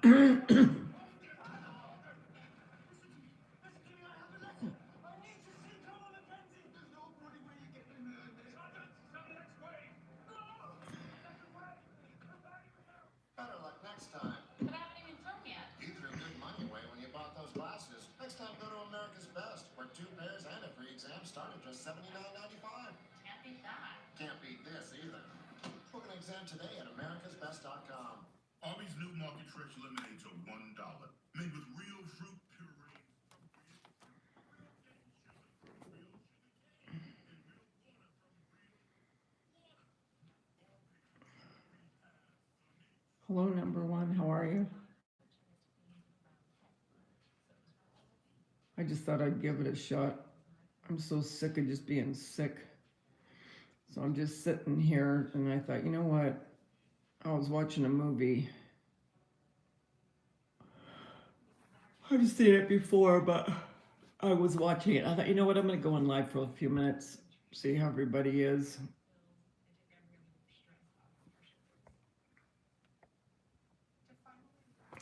Better luck next time. But I haven't even thrown yet. You threw good money away when you bought those glasses. Next time, go to America's Best, where 2 pairs and a free exam start at just $79.95. Can't beat that. Can't beat this either. Book an exam today at americasbest.com. Hobbies new market fresh lemonades are $1. Made with real fruit puree. Hello, number one. How are you? I just thought I'd give it a shot. I'm so sick of just being sick. So I'm just sitting here and I thought, you know what? I was watching a movie. I've seen it before, but I was watching it. I thought, you know what? I'm going to go on live for a few minutes, see how everybody is.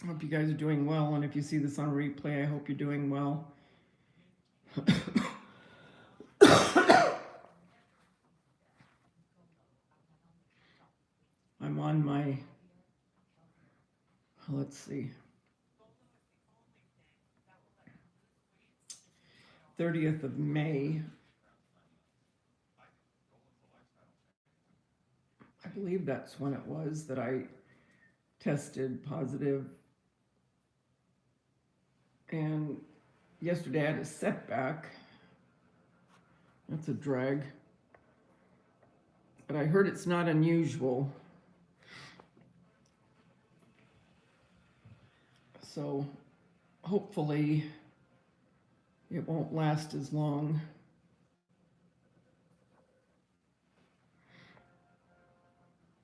I hope you guys are doing well. And if you see this on replay, I hope you're doing well. I'm on my, let's see, 30th of May. I believe that's when it was that I tested positive. And yesterday I had a setback. That's a drag. But I heard it's not unusual. So hopefully it won't last as long.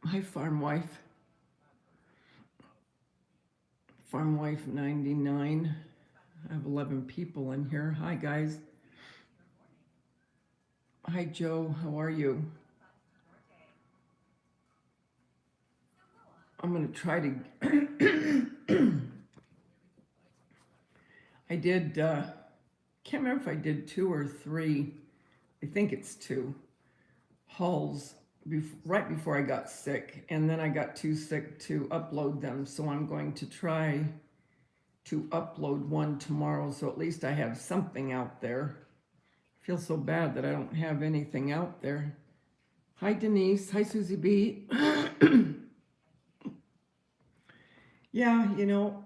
Hi, Farm Wife. Farm Wife 99. I have 11 people in here. Hi, guys. Hi, Joe. How are you? I'm going to try to... I did, can't remember if I did 2 or 3, I think it's 2 hauls right before I got sick, and then I got too sick to upload them, so I'm going to try to upload one tomorrow, so at least I have something out there. I feel so bad that I don't have anything out there. Hi, Denise. Hi, Susie B. Yeah, you know,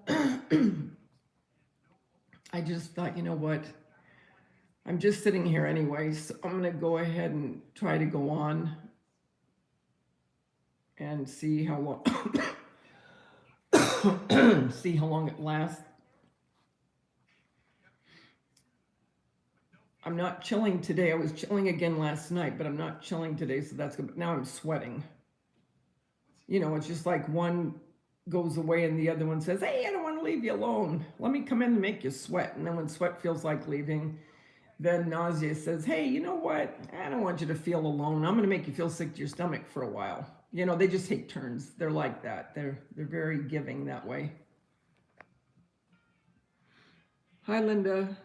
I just thought, you know what, I'm just sitting here anyway, so I'm going to go ahead and try to go on and see how long see how long it lasts. I'm not chilling today. I was chilling again last night, but I'm not chilling today, so that's good. But now I'm sweating. You know, it's just like one goes away and the other one says, hey, I don't want to leave you alone. Let me come in and make you sweat. And then when sweat feels like leaving, then nausea says, hey, you know what? I don't want you to feel alone. I'm going to make you feel sick to your stomach for a while. You know, they just take turns. They're like that. They're very giving that way. Hi, Linda.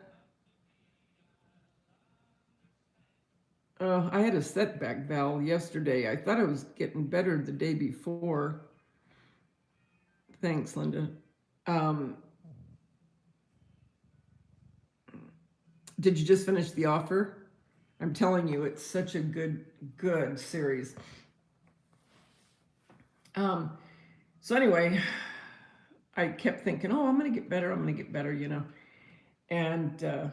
I had a setback, Val, yesterday. I thought I was getting better the day before. Thanks, Linda. Did you just finish The Offer? I'm telling you, it's such a good series. So anyway, I kept thinking, oh, I'm going to get better, you know. And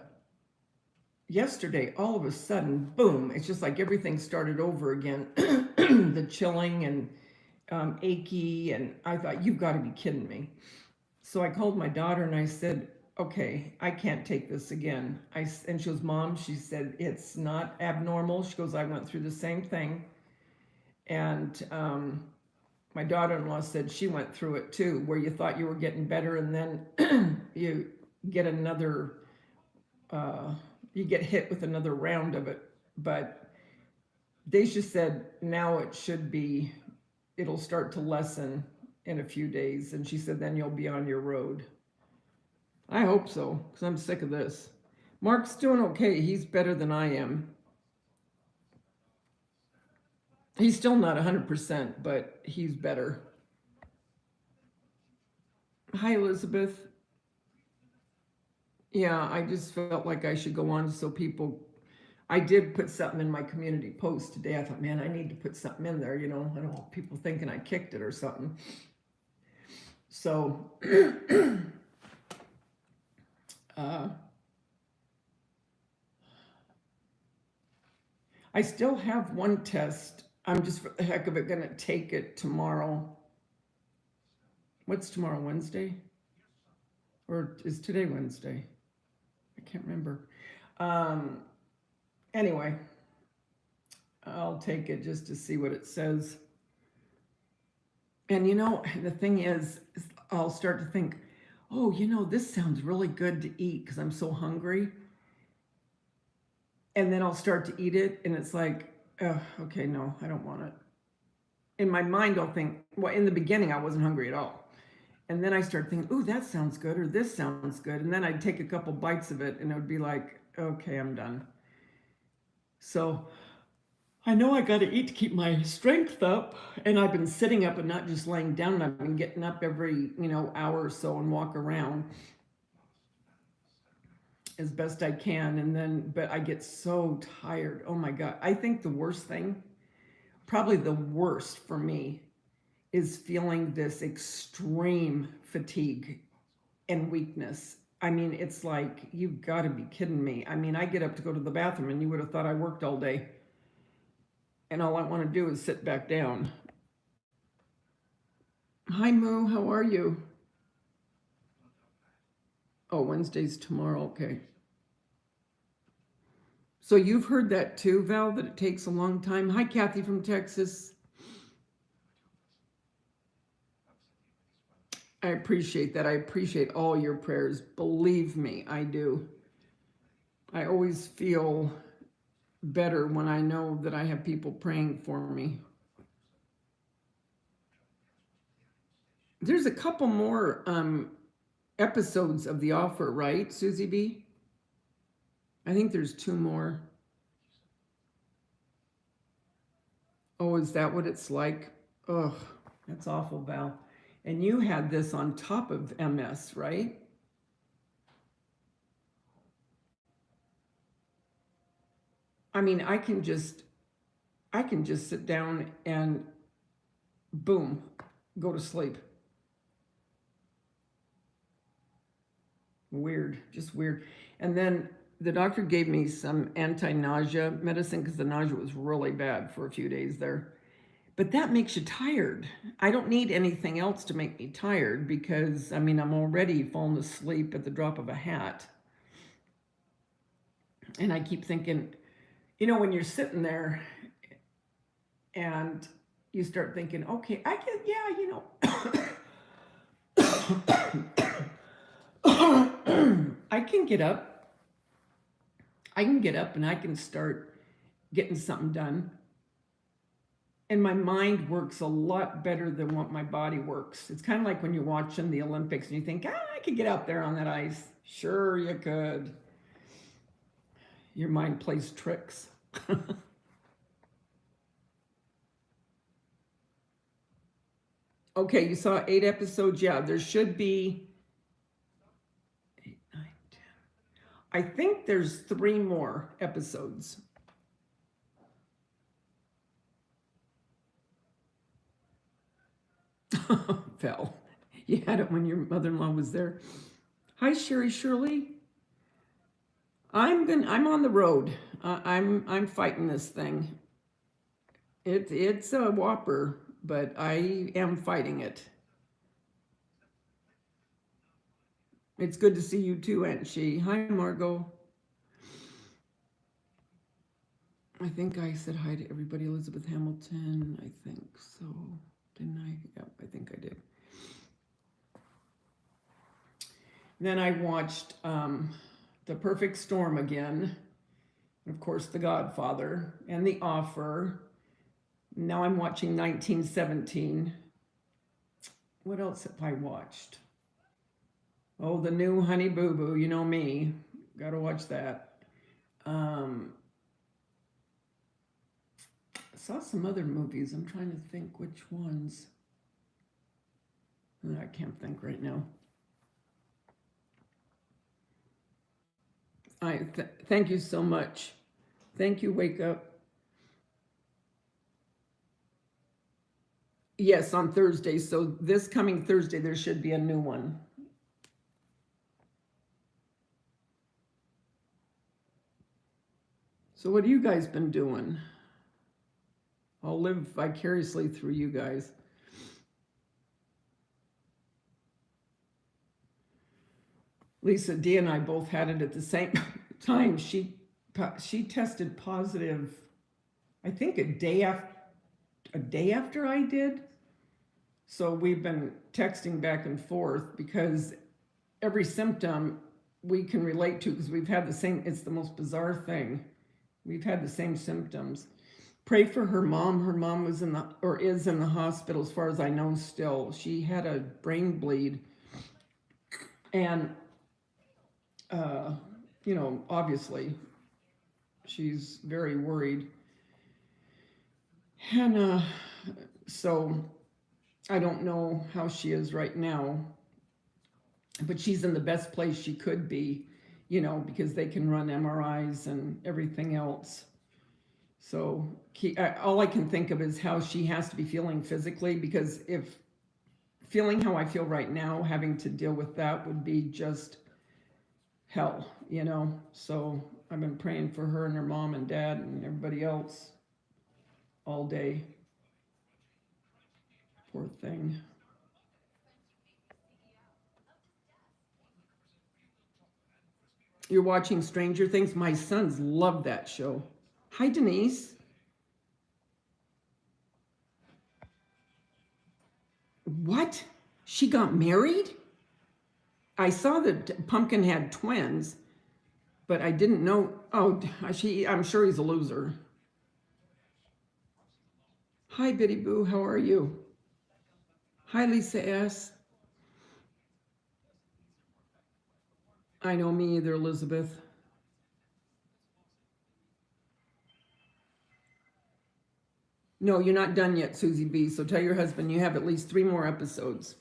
yesterday, all of a sudden, boom, it's just like everything started over again. The chilling and achy, and I thought, you've got to be kidding me. So I called my daughter and I said, okay, I can't take this again. And she goes, Mom, she said, it's not abnormal. She goes, I went through the same thing. And my daughter-in-law said she went through it too, where you thought you were getting better and then you get another, you get hit with another round of it. But they just said now it should be, it'll start to lessen in a few days. And she said, then you'll be on your road. I hope so, because I'm sick of this. Mark's doing okay. He's better than I am. He's still not 100%, but he's better. Hi, Elizabeth. Yeah, I just felt like I should go on so people. I did put something in my community post today. I thought, man, I need to put something in there. I don't want people thinking I kicked it or something. So, I still have one test. I'm just for the heck of it going to take it tomorrow. What's tomorrow, Wednesday? Or is today Wednesday? I can't remember. Anyway, I'll take it just to see what it says. And the thing is I'll start to think, oh, this sounds really good to eat because I'm so hungry. And then I'll start to eat it, and it's like, oh, okay, no, I don't want it. In my mind, I'll think, well, in the beginning, I wasn't hungry at all. And then I start thinking, ooh, that sounds good, or this sounds good. And then I'd take a couple bites of it, and it would be like, okay, I'm done. So I know I got to eat to keep my strength up. And I've been sitting up and not just laying down. And I've been getting up every, hour or so and walk around as best I can. But I get so tired. Oh my God. I think the worst thing, probably the worst for me, is feeling this extreme fatigue and weakness. I mean, it's like, you've got to be kidding me. I mean, I get up to go to the bathroom and you would have thought I worked all day. And all I want to do is sit back down. Hi, Moo. How are you? Oh, Wednesday's tomorrow. Okay. So you've heard that too, Val, that it takes a long time. Hi, Kathy from Texas. I appreciate that. I appreciate all your prayers. Believe me, I do. I always feel better when I know that I have people praying for me. There's a couple more episodes of The Offer, right, Susie B? I think there's 2 more. Oh, is that what it's like? Ugh, that's awful, Val. And you had this on top of MS, right? I mean, I can just sit down and boom, go to sleep. Weird, just weird. And then the doctor gave me some anti-nausea medicine because the nausea was really bad for a few days there. But that makes you tired. I don't need anything else to make me tired because, I mean, I'm already falling asleep at the drop of a hat. And I keep thinking, when you're sitting there and you start thinking, okay, I can, I can get up. I can get up and I can start getting something done. And my mind works a lot better than what my body works. It's kind of like when you're watching the Olympics and you think, I could get out there on that ice. Sure, you could. Your mind plays tricks. Okay, you saw 8 episodes. Yeah, there should be 8, 9, 10. I think there's 3 more episodes. Val, you had it when your mother-in-law was there. Hi, Sherry Shirley. I'm on the road. I'm fighting this thing. It's a whopper, but I am fighting it. It's good to see you too, Aunt She. Hi, Margot. I think I said hi to everybody. Elizabeth Hamilton, I think so. Didn't I? Yep, I think I did. Then I watched The Perfect Storm again. Of course, The Godfather and The Offer. Now I'm watching 1917. What else have I watched? Oh, the new Honey Boo Boo. You know me. Gotta watch that. Um, I saw some other movies. I'm trying to think which ones. I can't think right now. Thank you so much. Thank you. Wake up. Yes, on Thursday. So this coming Thursday, there should be a new one. So what have you guys been doing? I'll live vicariously through you guys. Lisa D and I both had it at the same time. She tested positive, I think a day after I did. So we've been texting back and forth because every symptom we can relate to because we've had the same. It's the most bizarre thing. We've had the same symptoms. Pray for her mom. Her mom was is in the hospital as far as I know still. She had a brain bleed. And, obviously she's very worried. And so I don't know how she is right now, but she's in the best place she could be, because they can run MRIs and everything else. So all I can think of is how she has to be feeling physically, because if feeling how I feel right now, having to deal with that would be just hell, So I've been praying for her and her mom and dad and everybody else all day. Poor thing. You're watching Stranger Things? My sons love that show. Hi, Denise. What? She got married? I saw that Pumpkin had twins, but I didn't know. Oh, I'm sure he's a loser. Hi, Bitty Boo. How are you? Hi, Lisa S. I know, me either, Elizabeth. No, you're not done yet, Susie B. So tell your husband you have at least 3 more episodes.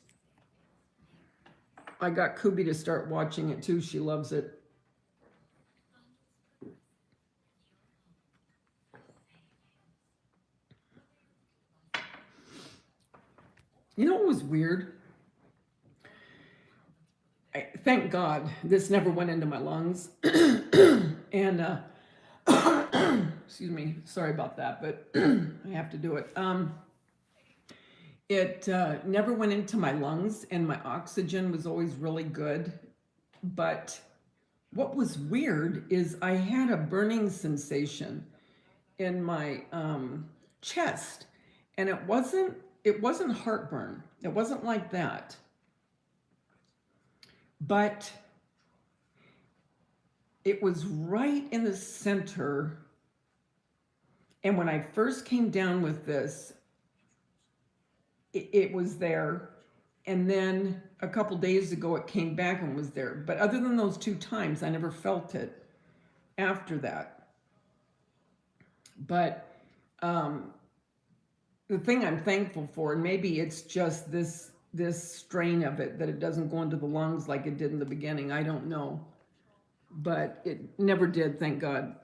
I got Kubi to start watching it too. She loves it. You know what was weird? Thank God this never went into my lungs. And excuse me, sorry about that, but I have to do it. It never went into my lungs, and my oxygen was always really good. But what was weird is I had a burning sensation in my chest, and it wasn't heartburn. It wasn't like that. But it was right in the center. And when I first came down with this, it was there. And then a couple days ago, it came back and was there. But other than those 2 times, I never felt it after that. But the thing I'm thankful for, and maybe it's just this strain of it, that it doesn't go into the lungs like it did in the beginning. I don't know. But it never did, thank God.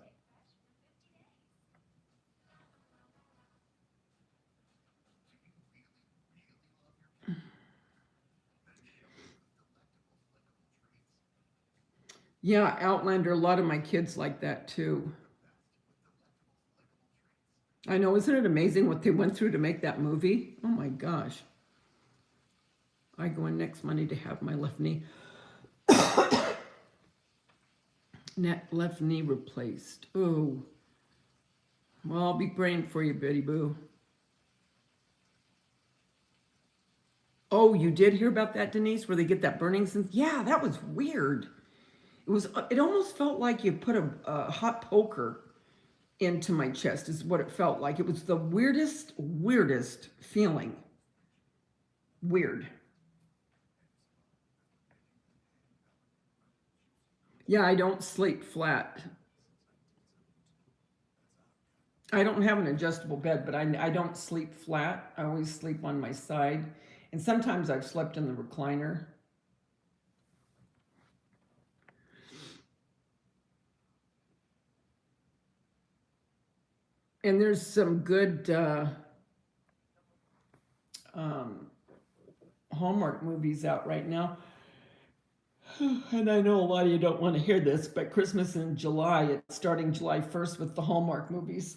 Yeah, Outlander, a lot of my kids like that too. I know, isn't it amazing what they went through to make that movie? Oh my gosh. I go in next Monday to have my left knee replaced. Oh. Well, I'll be praying for you, Betty Boo. Oh, you did hear about that, Denise, where they get that burning sense? Yeah, that was weird. It almost felt like you put a hot poker into my chest, is what it felt like. It was the weirdest feeling. Weird. Yeah, I don't sleep flat. I don't have an adjustable bed, but I don't sleep flat. I always sleep on my side. And sometimes I've slept in the recliner. And there's some good um, Hallmark movies out right now. And I know a lot of you don't want to hear this, but Christmas in July, it's starting July 1st with the Hallmark movies.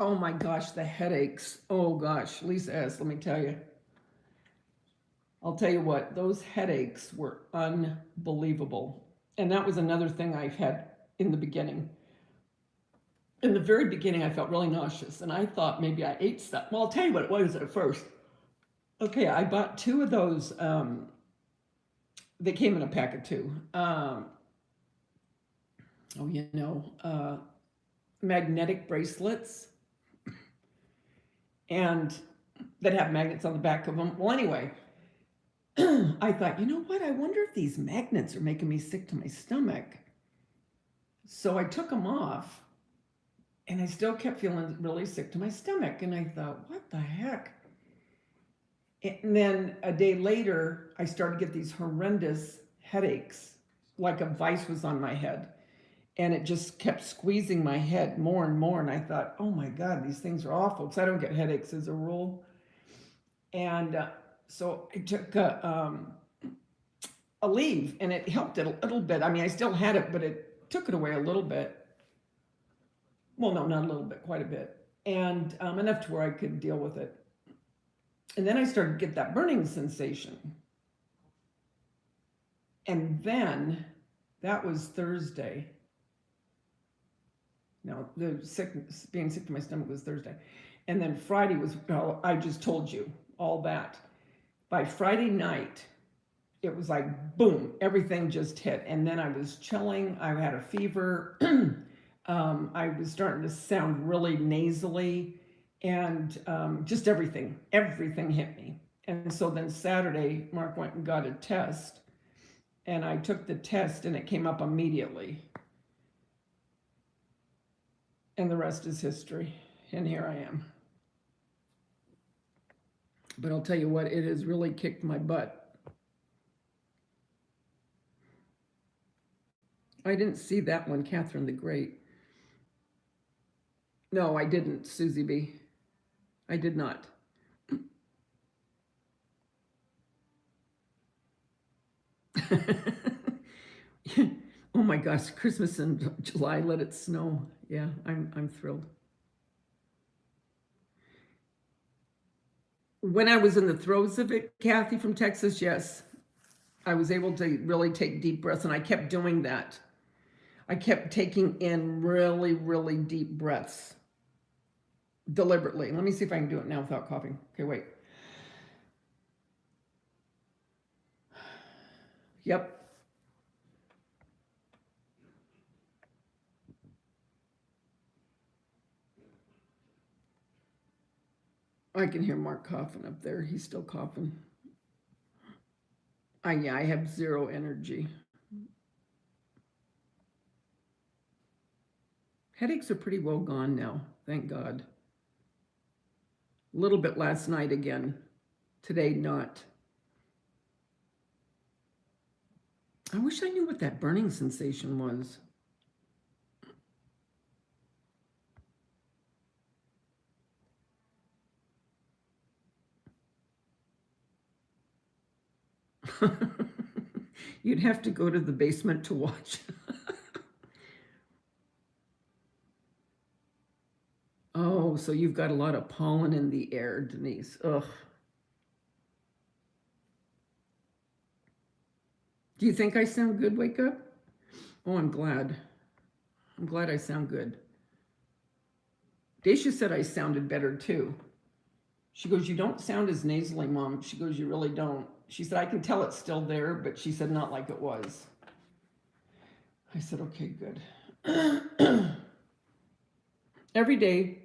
Oh my gosh, the headaches. Oh gosh, Lisa S., let me tell you. I'll tell you what, those headaches were unbelievable. And that was another thing I've had in the beginning. In the very beginning, I felt really nauseous, and I thought maybe I ate stuff. Well, I'll tell you what it was at first. Okay, I bought two of those. They came in a pack of two. Oh, magnetic bracelets, and that have magnets on the back of them. Well, anyway, I thought, you know what? I wonder if these magnets are making me sick to my stomach. So I took them off, and I still kept feeling really sick to my stomach. And I thought, what the heck? And then a day later, I started to get these horrendous headaches, like a vice was on my head. And it just kept squeezing my head more and more. And I thought, oh my God, these things are awful, because I don't get headaches as a rule. And so I took a leave, and it helped it a little bit. I mean, I still had it, but it took it away a little bit. Well, no, not a little bit, quite a bit. And enough to where I could deal with it. And then I started to get that burning sensation. And then that was Thursday. No, being sick to my stomach was Thursday. And then Friday was, well, I just told you all that. By Friday night, it was like, boom, everything just hit. And then I was chilling. I had a fever. I was starting to sound really nasally. And just everything hit me. And so then Saturday, Mark went and got a test. And I took the test, and it came up immediately. And the rest is history. And here I am. But I'll tell you what, it has really kicked my butt. I didn't see that one, Catherine the Great. No, I didn't, Susie B. I did not. Oh my gosh, Christmas in July, let it snow. Yeah, I'm thrilled. When I was in the throes of it, Kathy from Texas, yes, I was able to really take deep breaths, and I kept doing that. I kept taking in really, really deep breaths deliberately. Let me see if I can do it now without coughing. Okay, wait. Yep. I can hear Mark coughing up there. He's still coughing. Yeah, I have zero energy. Headaches are pretty well gone now, thank God. A little bit last night again. Today, not. I wish I knew what that burning sensation was. You'd have to go to the basement to watch. Oh, so you've got a lot of pollen in the air, Denise. Ugh. Do you think I sound good, Wake Up? Oh, I'm glad. I'm glad I sound good. Dacia said I sounded better too. She goes, you don't sound as nasally, Mom. She goes, you really don't. she said, I can tell it's still there, but she said, not like it was. I said, okay, good. Every day,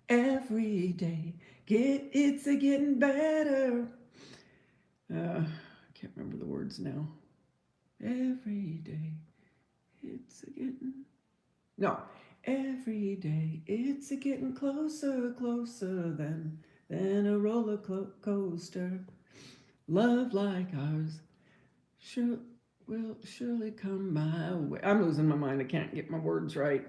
it's a getting better. I can't remember the words now. Every day, it's a getting. No, every day, it's a getting closer than a roller coaster. Love like ours will surely come my way. I'm losing my mind. I can't get my words right.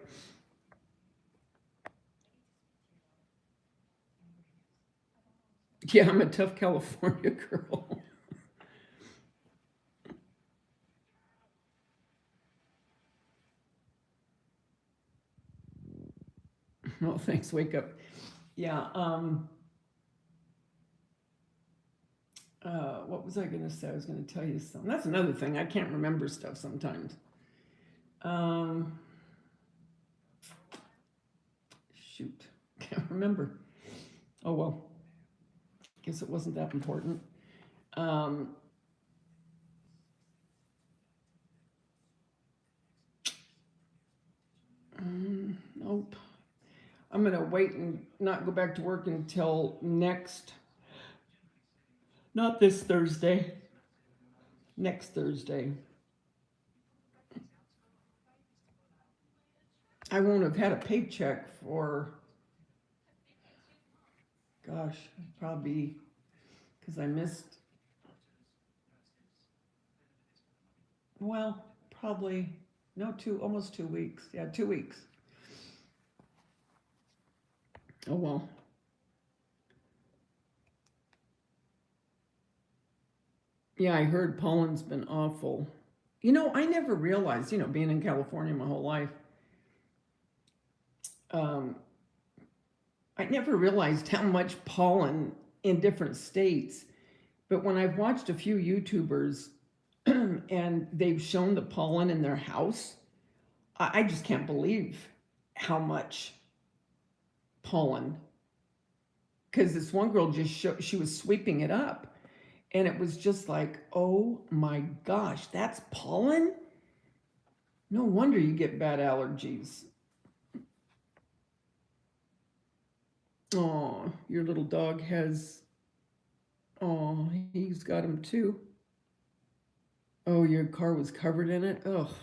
Yeah, I'm a tough California girl. Oh, thanks. Wake up. Yeah. What was I going to say? I was going to tell you something. That's another thing. I can't remember stuff sometimes. Shoot. Can't remember. Oh, well. Guess it wasn't that important. Um, nope. I'm going to wait and not go back to work until not this Thursday, next Thursday. I won't have had a paycheck for, gosh, probably because I missed, well, probably, no, almost 2 weeks. Yeah, 2 weeks. Oh, well. Yeah, I heard pollen's been awful. I never realized, being in California my whole life, um, I never realized how much pollen in different states. But when I've watched a few YouTubers and they've shown the pollen in their house, I just can't believe how much pollen. Because this one girl she was sweeping it up. And it was just like, oh my gosh, that's pollen? No wonder you get bad allergies. Oh, your little dog has, oh, he's got him too. Oh, your car was covered in it? Ugh.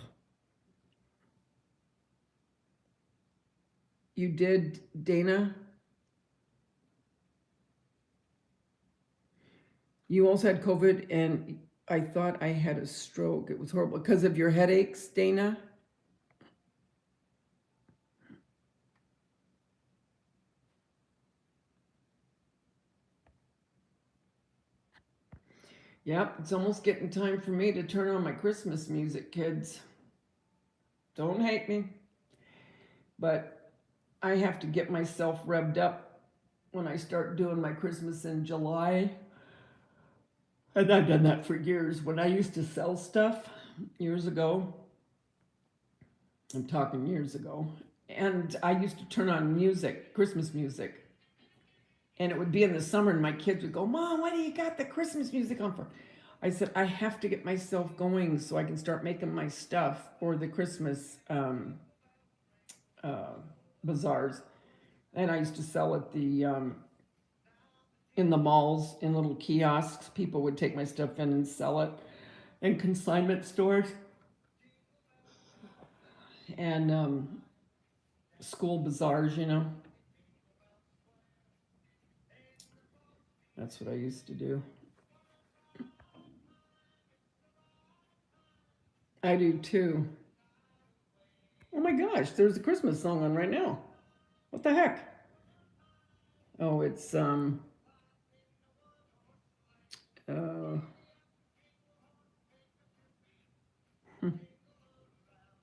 You did, Dana? You also had COVID, and I thought I had a stroke. It was horrible. Because of your headaches, Dana? Yep, it's almost getting time for me to turn on my Christmas music, kids. Don't hate me. But I have to get myself revved up when I start doing my Christmas in July. And I've done that for years. When I used to sell stuff years ago, I'm talking years ago, and I used to turn on music, Christmas music. And it would be in the summer, and my kids would go, Mom, what do you got the Christmas music on for? I said, I have to get myself going so I can start making my stuff for the Christmas bazaars. And I used to sell at in the malls, in little kiosks. People would take my stuff in and sell it in consignment stores and school bazaars. That's what I used to do. I do too. Oh my gosh, there's a Christmas song on right now. What the heck? Oh, it's uh,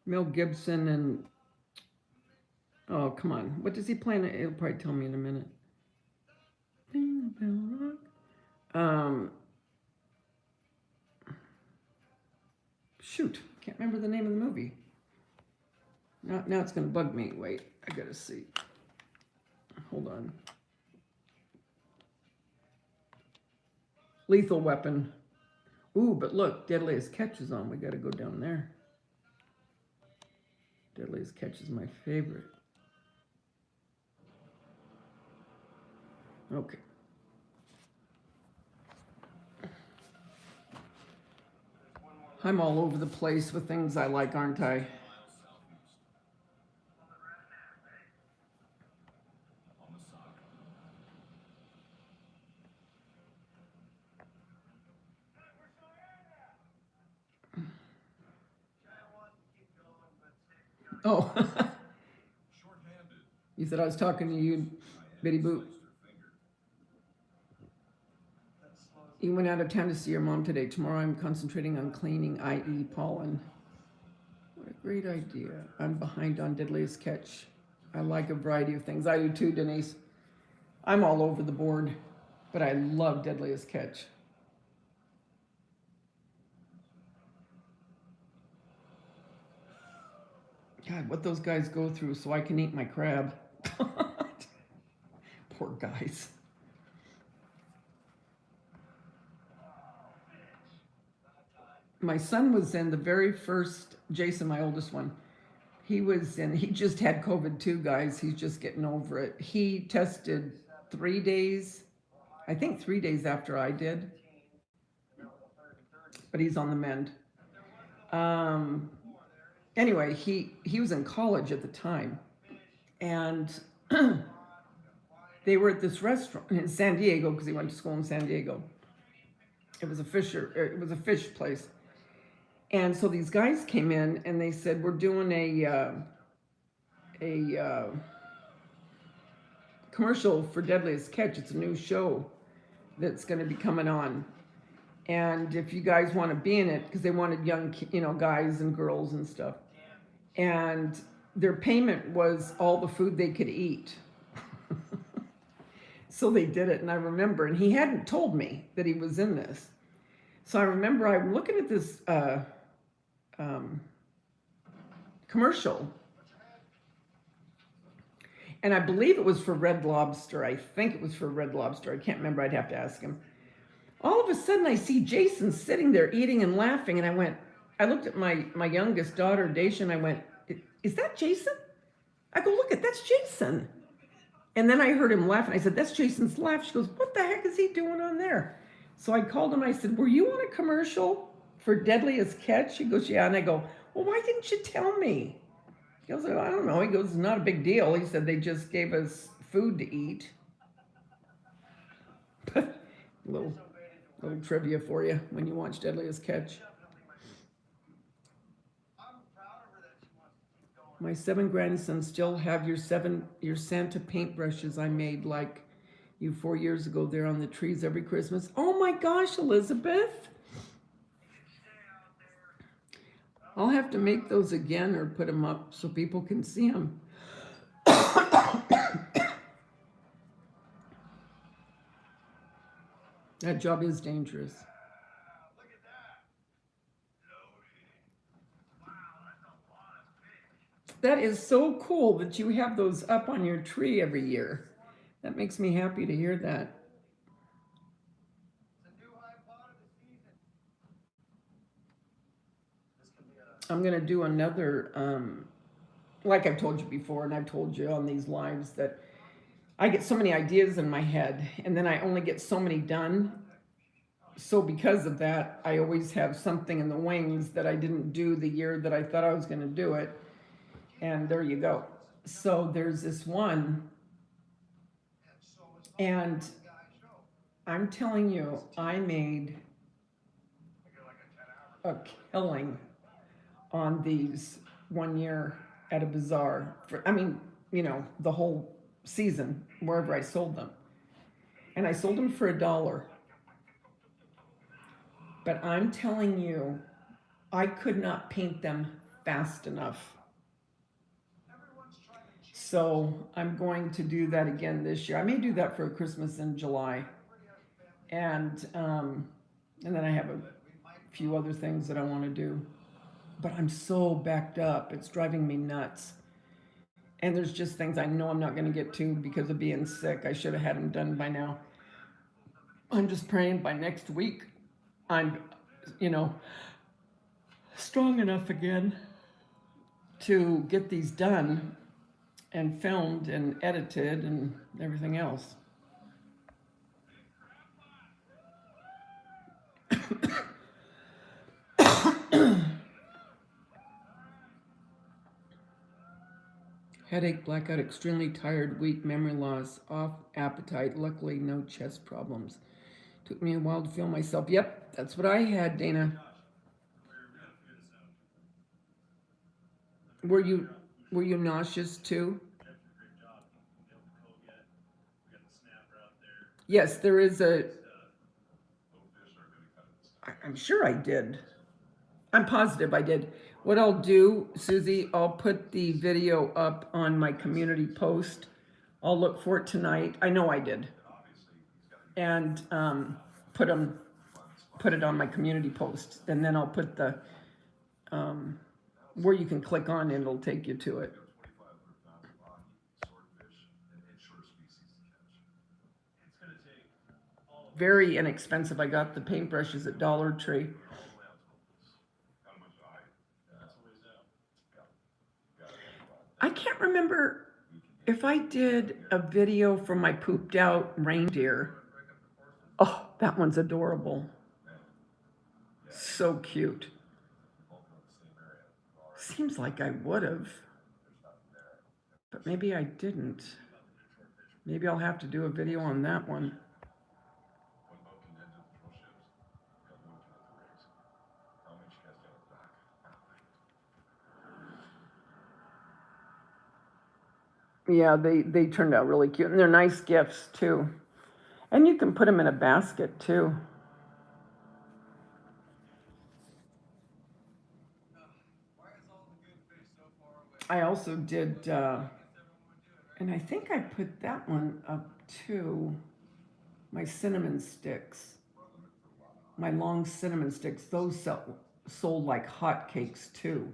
Mel Gibson and, oh, come on. What does he play? It'll probably tell me in a minute. Um, Shoot, can't remember the name of the movie. Now it's going to bug me. Wait, I got to see. Hold on. Lethal Weapon. Ooh, but look, Deadliest Catch is on. We got to go down there. Deadliest Catch is my favorite. Okay. I'm all over the place with things I like, aren't I? Oh, you said I was talking to you, Bitty Boot. You went out of town to see your mom today. Tomorrow I'm concentrating on cleaning, i.e. pollen. What a great idea. I'm behind on Deadliest Catch. I like a variety of things. I do too, Denise. I'm all over the board, but I love Deadliest Catch. God, what those guys go through so I can eat my crab. Poor guys. My son was in the very first, Jason, my oldest one, he just had COVID too, guys. He's just getting over it. He tested 3 days, I think 3 days after I did, but he's on the mend. Anyway, he was in college at the time, and they were at this restaurant in San Diego because he went to school in San Diego. It was a fish place. And so these guys came in and they said, we're doing a commercial for Deadliest Catch. It's a new show that's going to be coming on. And if you guys want to be in it, because they wanted young, guys and girls and stuff. And their payment was all the food they could eat. So they did it. And I remember, and he hadn't told me that he was in this. So I remember I'm looking at this commercial, and I believe it was for Red Lobster. I think it was for Red Lobster. I can't remember. I'd have to ask him. All of a sudden, I see Jason sitting there eating and laughing, and I looked at my youngest daughter, Daisha, and I went, is that Jason? I go, look, that's Jason. And then I heard him laugh, and I said, that's Jason's laugh. She goes, what the heck is he doing on there? So I called him, and I said, were you on a commercial for Deadliest Catch? He goes, yeah. And I go, well, why didn't you tell me? He goes, I don't know. He goes, it's not a big deal. He said they just gave us food to eat. little trivia for you when you watch Deadliest Catch. My 7 grandsons still have your Santa paintbrushes I made like you 4 years ago. They're on the trees every Christmas. Oh my gosh, Elizabeth. I'll have to make those again or put them up so people can see them. That job is dangerous. That is so cool that you have those up on your tree every year. That makes me happy to hear that. I'm going to do another, like I've told you before, and I've told you on these lives, that I get so many ideas in my head, and then I only get so many done. So because of that, I always have something in the wings that I didn't do the year that I thought I was going to do it. And there you go. So there's this one, and I'm telling you, I made a killing on these 1 year at a bazaar. The whole season, wherever I sold them. And I sold them for $1. But I'm telling you, I could not paint them fast enough. So I'm going to do that again this year. I may do that for Christmas in July. And then I have a few other things that I want to do. But I'm so backed up. It's driving me nuts. And there's just things I know I'm not going to get to because of being sick. I should have had them done by now. I'm just praying by next week I'm you know, strong enough again to get these done and filmed and edited and everything else. Headache, blackout, extremely tired, weak, memory loss, off appetite. Luckily, no chest problems. Took me a while to feel myself. Yep, that's what I had, Dana. Were you nauseous too? Yes, there is a. I'm sure I did. I'm positive I did. What I'll do, Susie, I'll put the video up on my community post. I'll look for it tonight. I know I did. And put it on my community post. And then I'll put the, where you can click on it, it'll take you to it. Very inexpensive. I got the paintbrushes at Dollar Tree. I can't remember if I did a video for my pooped out reindeer. Oh, that one's adorable. So cute. Seems like I would have, but maybe I didn't. Maybe I'll have to do a video on that one. Yeah, they turned out really cute, and they're nice gifts too. And you can put them in a basket too. I also did, and I think I put that one up too. My cinnamon sticks, my long cinnamon sticks, those sold like hotcakes too.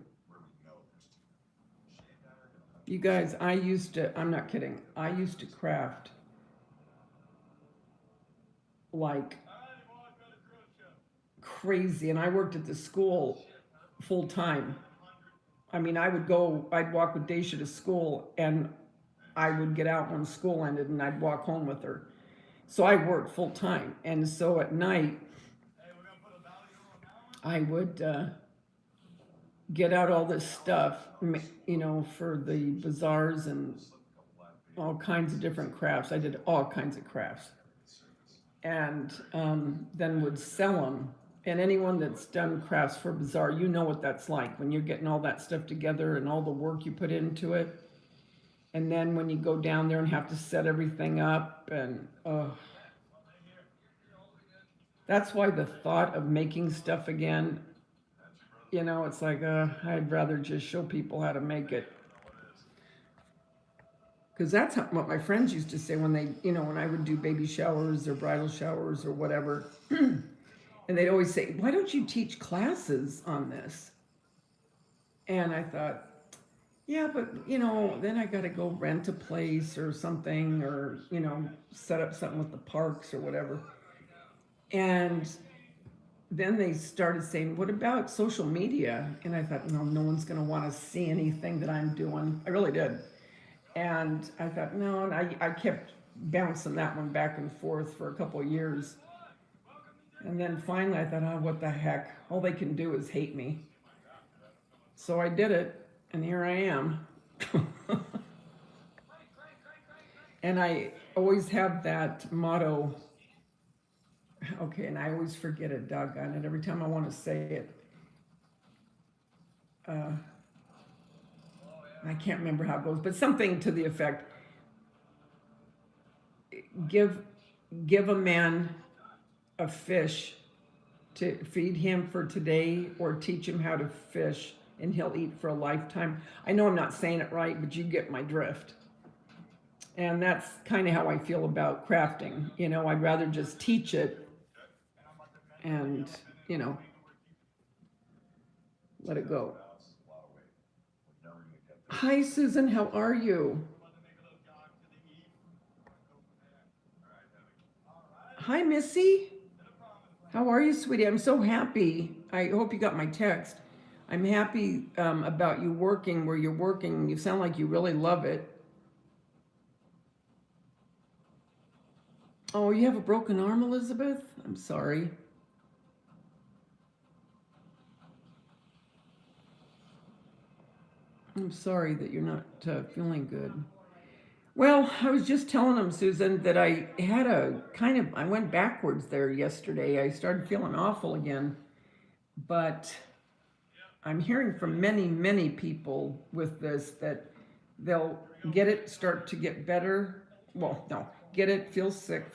You guys, I'm not kidding, I used to craft like crazy, and I worked at the school full time. I mean, I'd walk with Daisha to school, and I would get out when school ended, and I'd walk home with her. So I worked full time, and so at night, I would get out all this stuff, for the bazaars and all kinds of different crafts. I did all kinds of crafts, and then would sell them. And anyone that's done crafts for bazaar, you know what that's like when you're getting all that stuff together and all the work you put into it. And then when you go down there and have to set everything up, and that's why the thought of making stuff again, it's like, I'd rather just show people how to make it. Because that's what my friends used to say when when I would do baby showers or bridal showers or whatever. And they'd always say, why don't you teach classes on this? And I thought, yeah, but, then I got to go rent a place or something, or, set up something with the parks or whatever. And then they started saying, what about social media? And I thought, no one's going to want to see anything that I'm doing. I really did. And I thought, no, and I kept bouncing that one back and forth for a couple of years. And then finally I thought, what the heck? All they can do is hate me. So I did it, and here I am. And I always have that motto. Okay, and I always forget it, doggone it, every time I want to say it. I can't remember how it goes, but something to the effect, give a man a fish to feed him for today, or teach him how to fish, and he'll eat for a lifetime. I know I'm not saying it right, but you get my drift. And that's kind of how I feel about crafting. I'd rather just teach it and, let it go. Hi, Susan, how are you? Hi, Missy. How are you, sweetie? I'm so happy. I hope you got my text. I'm happy about you working where you're working. You sound like you really love it. Oh, you have a broken arm, Elizabeth? I'm sorry. I'm sorry that you're not feeling good. Well, I was just telling him, Susan, that I had I went backwards there yesterday. I started feeling awful again. But I'm hearing from many, many people with this that they'll get it, start to get better. Well, no, get it, feel sick,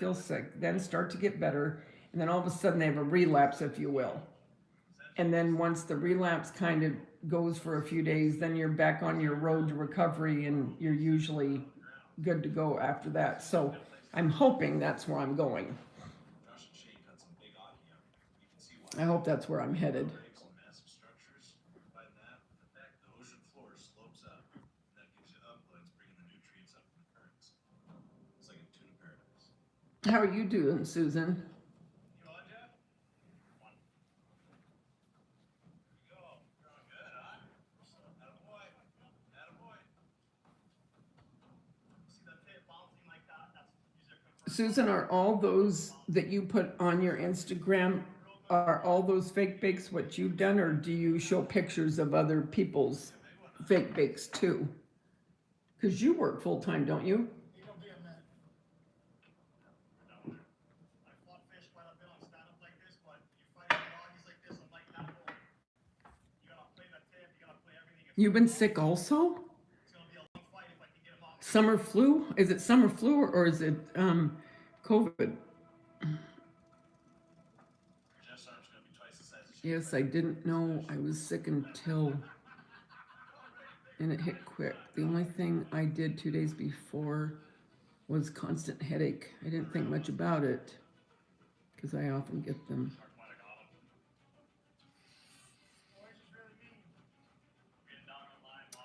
then start to get better. And then all of a sudden they have a relapse, if you will. And then once the relapse kind of goes for a few days, then you're back on your road to recovery and you're usually good to go after that. So I'm hoping that's where I'm going. I hope that's where I'm headed. How are you doing, Susan? Susan, are all those that you put on your Instagram, are all those fake bakes what you've done, or do you show pictures of other people's fake bakes too? Because you work full time, don't you? You've been sick also? Summer flu? Is it summer flu or is it COVID? Yes, I didn't know I was sick until, and it hit quick. The only thing I did 2 days before was constant headache. I didn't think much about it because I often get them.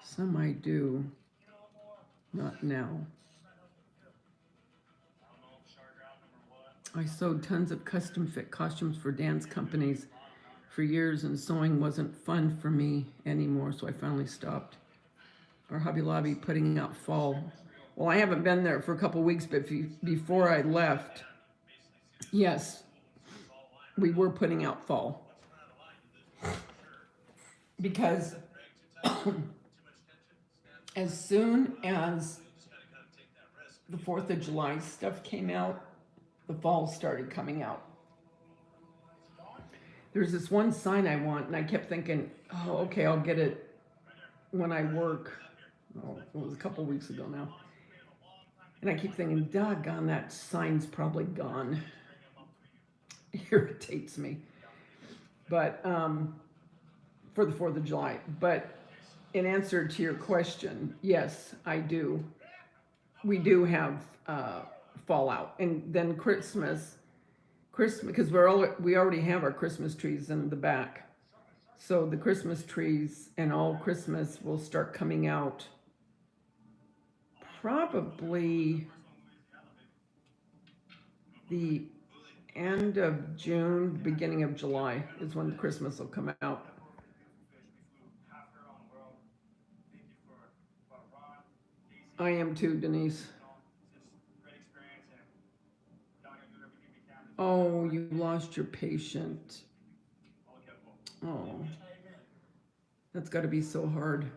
Some I do, not now. I sewed tons of custom fit costumes for dance companies for years, and sewing wasn't fun for me anymore, so I finally stopped. Our Hobby Lobby putting out fall. Well, I haven't been there for a couple weeks, but before I left, yes, we were putting out fall. Because as soon as the 4th of July stuff came out, the fall started coming out. There's this one sign I want, and I kept thinking, oh, okay, I'll get it when I work. Oh, it was a couple weeks ago now. And I keep thinking, doggone, that sign's probably gone. It irritates me. But for the 4th of July. But in answer to your question, yes, I do. We do have fallout. And then Christmas, because we already have our Christmas trees in the back. So the Christmas trees and all Christmas will start coming out probably the end of June, beginning of July is when Christmas will come out. I am too, Denise. Oh, you lost your patient. Oh, that's got to be so hard.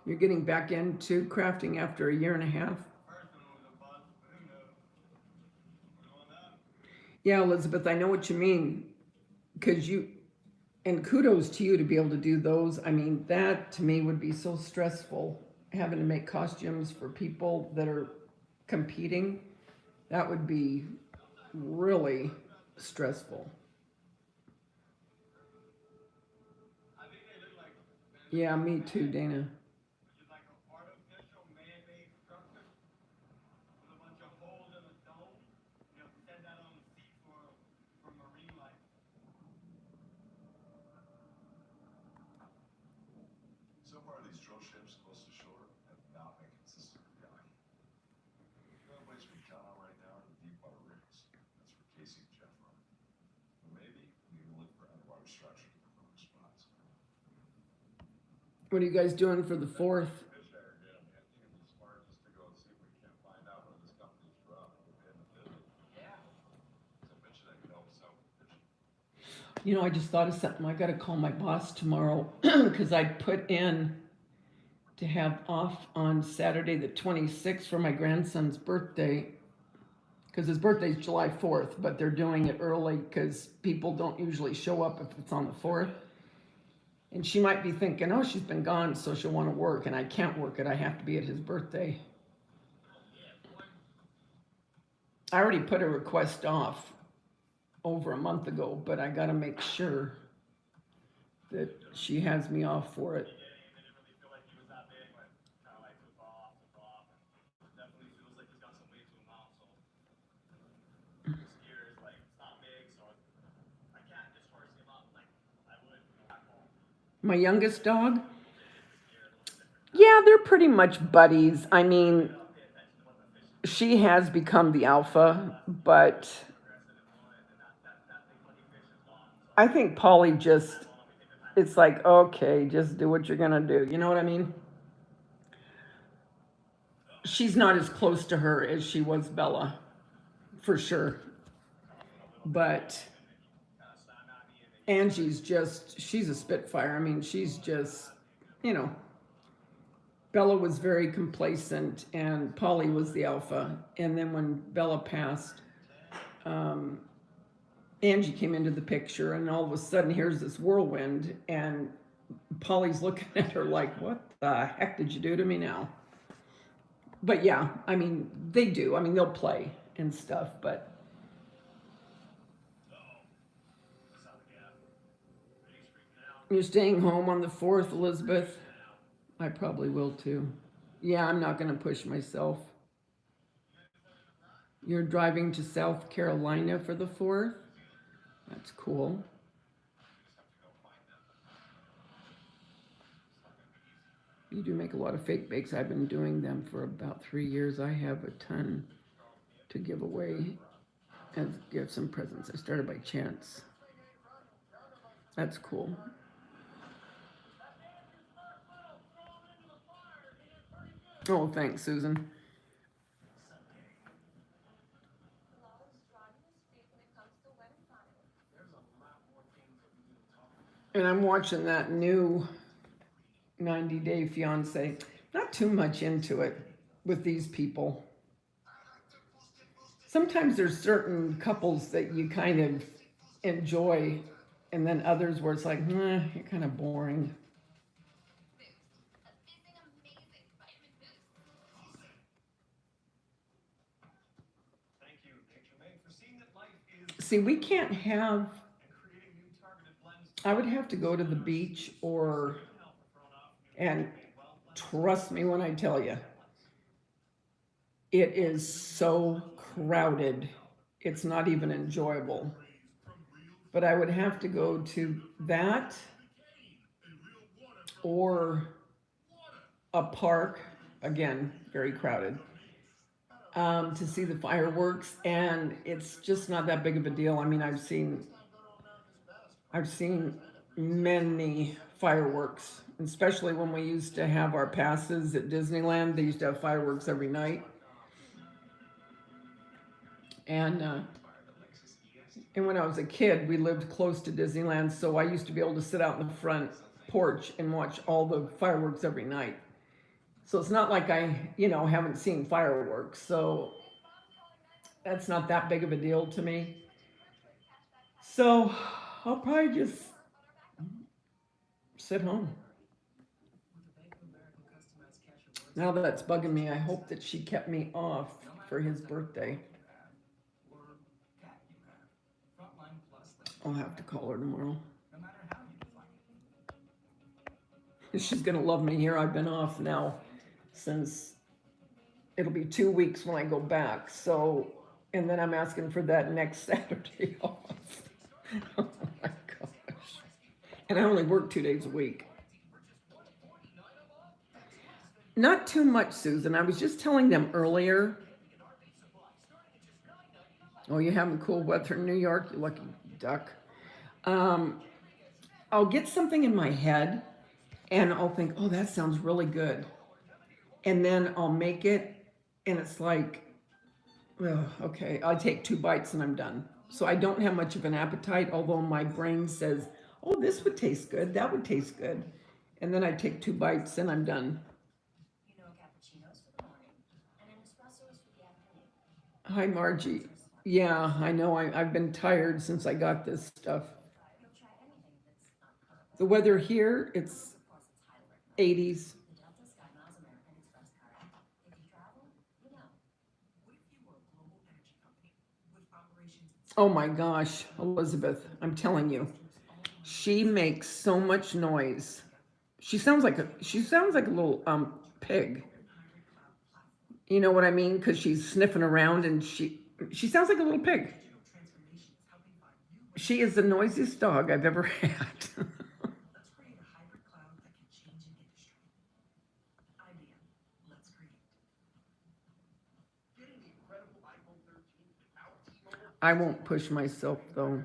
You're getting back into crafting after a year and a half? Yeah, Elizabeth, I know what you mean. And kudos to you to be able to do those. I mean, that to me would be so stressful, having to make costumes for people that are competing. That would be really stressful. Yeah, me too, Dana. What are you guys doing for the 4th? You know, I just thought of something. I got to call my boss tomorrow because I put in to have off on Saturday the 26th for my grandson's birthday, because his birthday's July 4th, but they're doing it early because people don't usually show up if it's on the 4th. And she might be thinking, oh, she's been gone, so she'll want to work, and I can't work it. I have to be at his birthday. I already put a request off over a month ago, but I got to make sure that she has me off for it. My youngest dog? Yeah, they're pretty much buddies. I mean, she has become the alpha, but I think Polly just, it's like, okay, just do what you're going to do. You know what I mean? She's not as close to her as she was Bella, for sure. But Angie's just, she's a spitfire. I mean, she's just, you know, Bella was very complacent and Polly was the alpha. And then when Bella passed, Angie came into the picture, and all of a sudden here's this whirlwind, and Polly's looking at her like, what the heck did you do to me now? But yeah, I mean, they do. I mean, they'll play and stuff, but you're staying home on the 4th, Elizabeth? I probably will too. Yeah, I'm not going to push myself. You're driving to South Carolina for the 4th? That's cool. You do make a lot of fake bakes. I've been doing them for about 3 years. I have a ton to give away and give some presents. I started by chance. That's cool. Oh, thanks, Susan. And I'm watching that new 90 Day Fiance. Not too much into it with these people. Sometimes there's certain couples that you kind of enjoy, and then others where it's like, you're kind of boring. See, we can't have, I would have to go to the beach and trust me when I tell you, it is so crowded. It's not even enjoyable. But I would have to go to that or a park, again, very crowded, to see the fireworks, and it's just not that big of a deal. I mean, I've seen many fireworks, especially when we used to have our passes at Disneyland. They used to have fireworks every night. And when I was a kid, we lived close to Disneyland, so I used to be able to sit out in the front porch and watch all the fireworks every night. So it's not like I, haven't seen fireworks. So that's not that big of a deal to me. So I'll probably just sit home. Now that's bugging me. I hope that she kept me off for his birthday. I'll have to call her tomorrow. She's going to love me here. I've been off now since it'll be 2 weeks when I go back. So, and then I'm asking for that next Saturday off. Oh my gosh. And I only work 2 days a week. Not too much, Susan. I was just telling them earlier. Oh, you having cool weather in New York? You lucky duck. I'll get something in my head and I'll think, oh, that sounds really good. And then I'll make it and it's like, oh, okay, I'll take 2 bites and I'm done. So I don't have much of an appetite, although my brain says, oh, this would taste good, that would taste good. And then I take 2 bites and I'm done. Hi, Margie. Yeah, I know. I've been tired since I got this stuff. The weather here, it's 80s. Oh my gosh, Elizabeth, I'm telling you, she makes so much noise. She sounds like a little pig. You know what I mean? Because she's sniffing around and she sounds like a little pig. She is the noisiest dog I've ever had. I won't push myself though.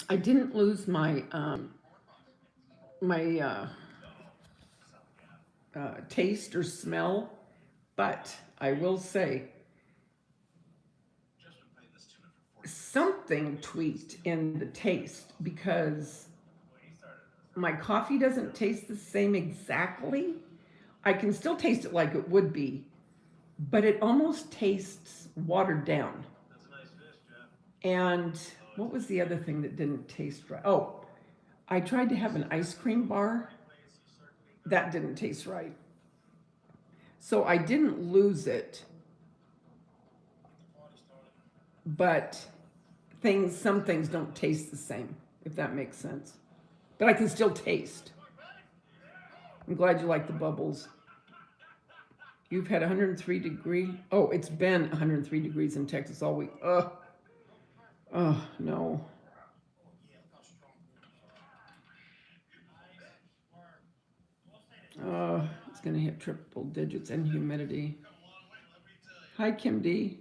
I didn't lose my taste or smell, but I will say something tweaked in the taste because my coffee doesn't taste the same exactly. I can still taste it like it would be, but it almost tastes watered down. And what was the other thing that didn't taste right? Oh, I tried to have an ice cream bar. That didn't taste right. So I didn't lose it, but some things don't taste the same, if that makes sense. But I can still taste. I'm glad you like the bubbles. You've had 103 degree. Oh, it's been 103 degrees in Texas all week. Oh no. It's gonna hit triple digits and humidity. Hi, Kim D.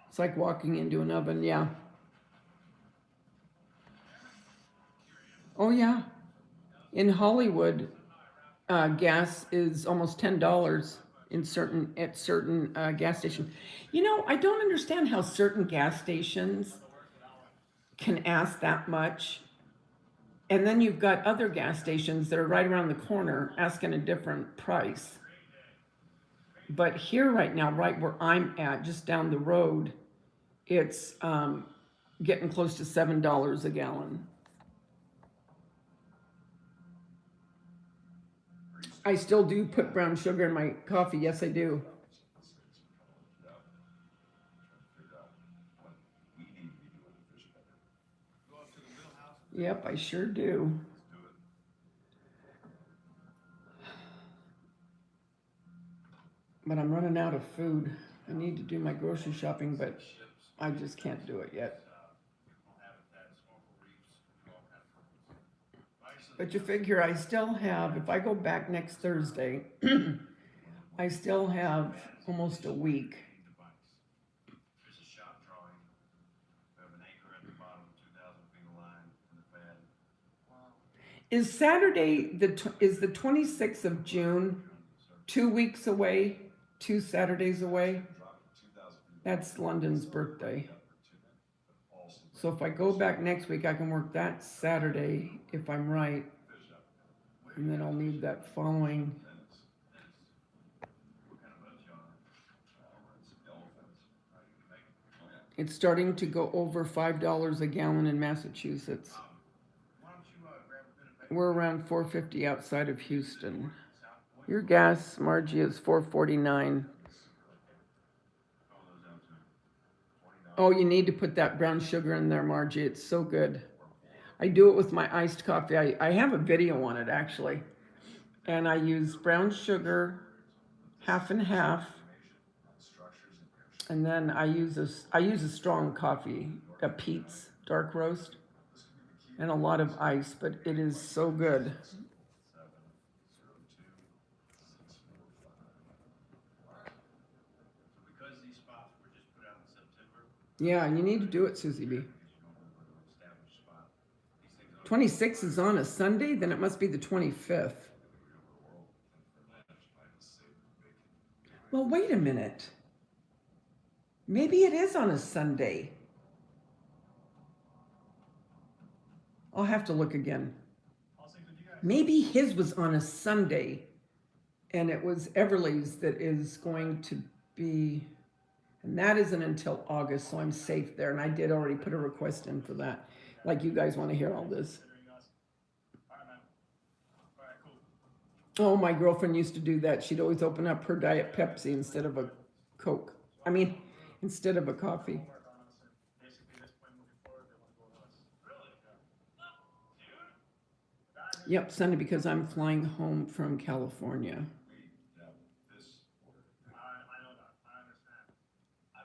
It's like walking into an oven. Yeah. Oh yeah. In Hollywood, gas is almost $10 at certain gas stations. You know, I don't understand how certain gas stations can ask that much, and then you've got other gas stations that are right around the corner asking a different price. But here, right now, right where I'm at, just down the road, it's getting close to $7 a gallon. I still do put brown sugar in my coffee. Yes, I do. Yep, I sure do. But I'm running out of food. I need to do my grocery shopping, but I just can't do it yet. But you figure I still have, if I go back next Thursday, I still have almost a week. Is Saturday is the 26th of June 2 weeks away? 2 Saturdays away? That's London's birthday. So if I go back next week, I can work that Saturday if I'm right. And then I'll need that following. It's starting to go over $5 a gallon in Massachusetts. We're around $4.50 outside of Houston. Your gas, Margie, is $4.49. Oh, you need to put that brown sugar in there, Margie. It's so good. I do it with my iced coffee. I have a video on it, actually. And I use brown sugar, half and half. And then I use a strong coffee, a Pete's dark roast, and a lot of ice, but it is so good. Yeah, you need to do it, Susie B. 26 is on a Sunday, then it must be the 25th. Well, wait a minute. Maybe it is on a Sunday. I'll have to look again. Maybe his was on a Sunday, and it was Everly's that is going to be, and that isn't until August, so I'm safe there. And I did already put a request in for that. Like, you guys want to hear all this. Oh, my girlfriend used to do that. She'd always open up her Diet Pepsi instead of a Coke. I mean, instead of a coffee. Yep, Sunday, because I'm flying home from California.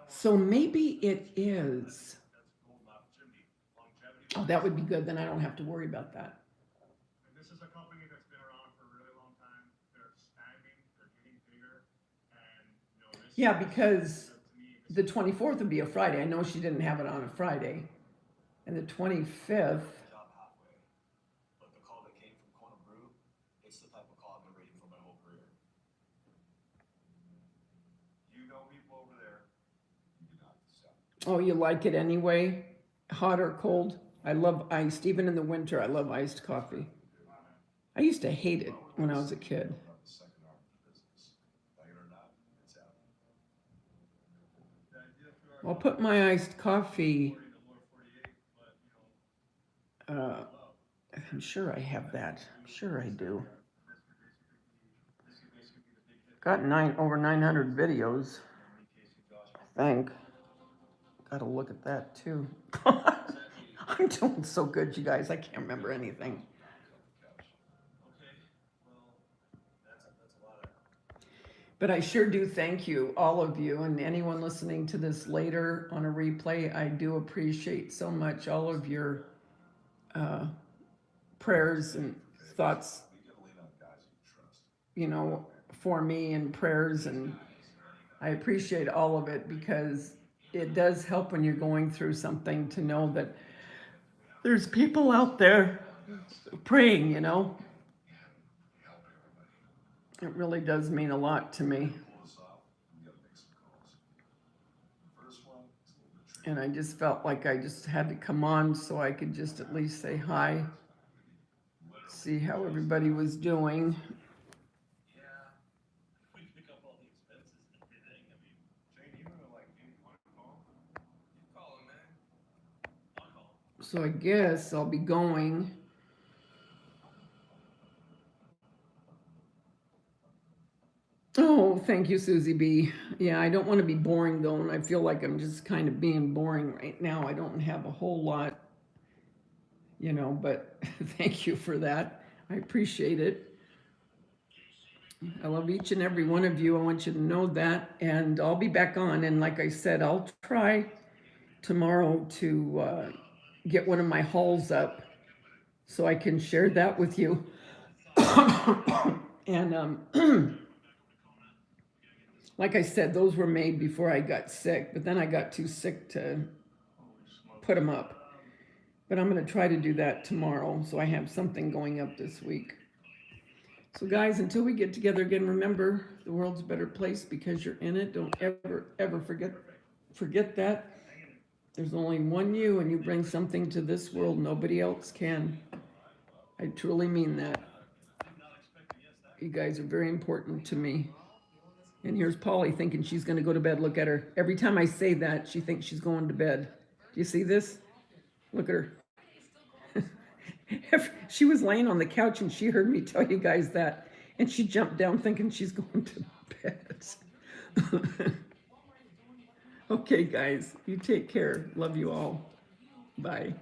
So maybe it is. Oh, that would be good. Then I don't have to worry about that. This is a company that's been around for a really long time. They're expanding. They're getting bigger. And yeah, because the 24th would be a Friday. I know she didn't have it on a Friday. And the 25th. But the call that came from Kona Brew, it's the type of call I've been waiting for my whole career. You know people over there. You do not sell. Oh, you like it anyway? Hot or cold? I love iced. Even in the winter, I love iced coffee. I used to hate it when I was a kid. I'll put my iced coffee. I'm sure I have that. I'm sure I do. Got over 900 videos, I think. Gotta look at that too. I'm doing so good, you guys. I can't remember anything. But I sure do thank you, all of you, and anyone listening to this later on a replay. I do appreciate so much all of your prayers and thoughts, you know, for me, and prayers, and I appreciate all of it, because it does help when you're going through something to know that there's people out there praying, you know. It really does mean a lot to me. And I just felt like I just had to come on so I could just at least say hi, see how everybody was doing. So I guess I'll be going. Oh, thank you, Susie B. Yeah, I don't want to be boring though, and I feel like I'm just kind of being boring right now. I don't have a whole lot, you know, but thank you for that. I appreciate it. I love each and every one of you. I want you to know that, and I'll be back on. And like I said, I'll try tomorrow to get one of my hauls up so I can share that with you. And like I said, those were made before I got sick, but then I got too sick to put them up. But I'm going to try to do that tomorrow, so I have something going up this week. So guys, until we get together again, remember, the world's a better place because you're in it. Don't ever, ever forget that. There's only one you, and you bring something to this world nobody else can. I truly mean that. You guys are very important to me. And here's Polly thinking she's going to go to bed. Look at her. Every time I say that, she thinks she's going to bed. Do you see this? Look at her. She was laying on the couch and she heard me tell you guys that. And she jumped down thinking she's going to bed. Okay, guys. You take care. Love you all. Bye.